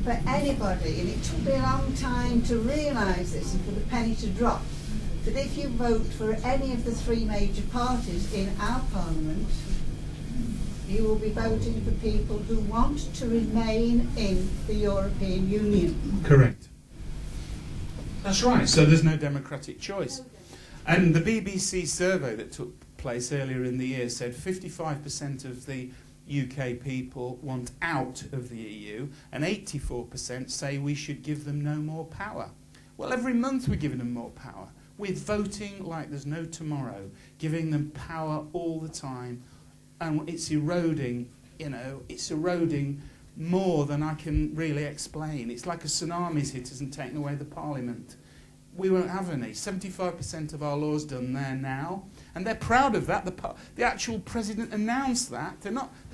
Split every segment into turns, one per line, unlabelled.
for anybody, and it took me a long time to realise this and for the penny to drop, that if you vote for any of the three major parties in our parliament, you will be voting for people who want to remain in the European Union.
Correct. That's right, so there's no democratic choice. And the BBC survey that took place earlier in the year said 55% of the UK people want out of the EU and 84% say we should give them no more power. Well, every month we're giving them more power. We're voting like there's no tomorrow, giving them power all the time, and it's eroding, it's eroding more than I can really explain. It's like a tsunami's hit us and taken away the Parliament. We won't have any. 75% of our law's done there now, and they're proud of that. The actual president announced that. They're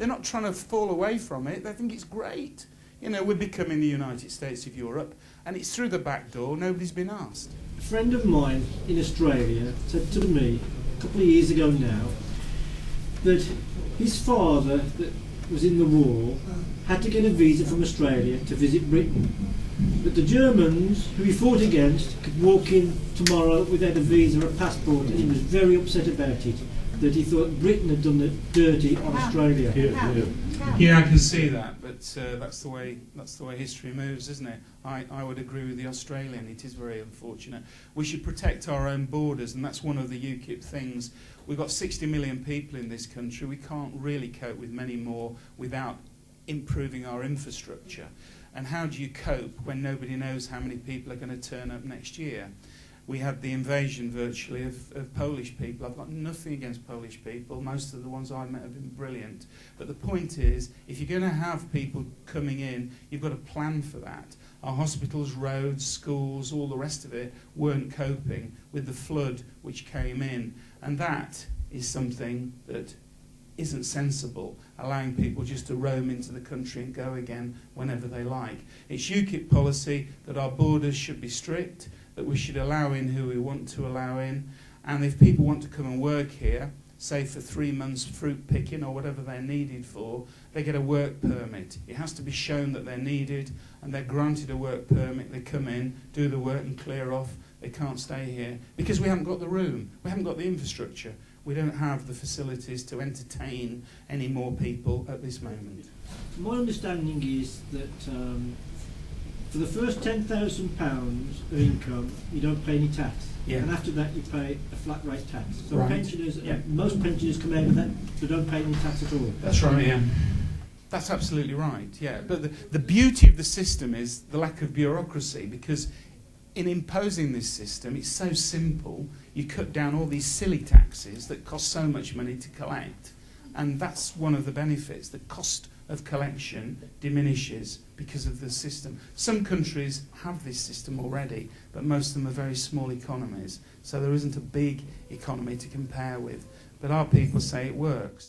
not trying to fall away from it. They think it's great. We're becoming the United States of Europe, and it's through the back door. Nobody's been asked.
A friend of mine in Australia said to me a couple of years ago now that his father, that was in the war, had to get a visa from Australia to visit Britain. But the Germans, who he fought against, could walk in tomorrow without a visa or a passport, and he was very upset about it, that he thought Britain had done the dirty on Australia.
Yeah, I can see that, but that's the way history moves, isn't it? I would agree with the Australian. It is very unfortunate. We should protect our own borders, and that's one of the UKIP things. We've got 60 million people in this country. We can't really cope with many more without improving our infrastructure. And how do you cope when nobody knows how many people are going to turn up next year? We had the invasion virtually of Polish people. I've got nothing against Polish people. Most of the ones I met have been brilliant. But the point is, if you're going to have people coming in, you've got to plan for that. Our hospitals, roads, schools, all the rest of it weren't coping with the flood which came in. And that is something that isn't sensible, allowing people just to roam into the country and go again whenever they like. It's UKIP policy that our borders should be strict, that we should allow in who we want to allow in, and if people want to come and work here, say for 3 months fruit picking or whatever they're needed for, they get a work permit. It has to be shown that they're needed, and they're granted a work permit. They come in, do the work and clear off. They can't stay here because we haven't got the room, we haven't got the infrastructure. We don't have the facilities to entertain any more people at this moment.
My understanding is that for the first £10,000 of income, you don't pay any tax.
Yeah.
And after that, you pay a flat rate tax. So
right.
pensioners, most pensioners come out of that, they don't pay any tax at all.
That's right, yeah. That's absolutely right, yeah. But the beauty of the system is the lack of bureaucracy, because in imposing this system, it's so simple. You cut down all these silly taxes that cost so much money to collect. And that's one of the benefits. The cost of collection diminishes because of the system. Some countries have this system already, but most of them are very small economies. So there isn't a big economy to compare with. But our people say it works.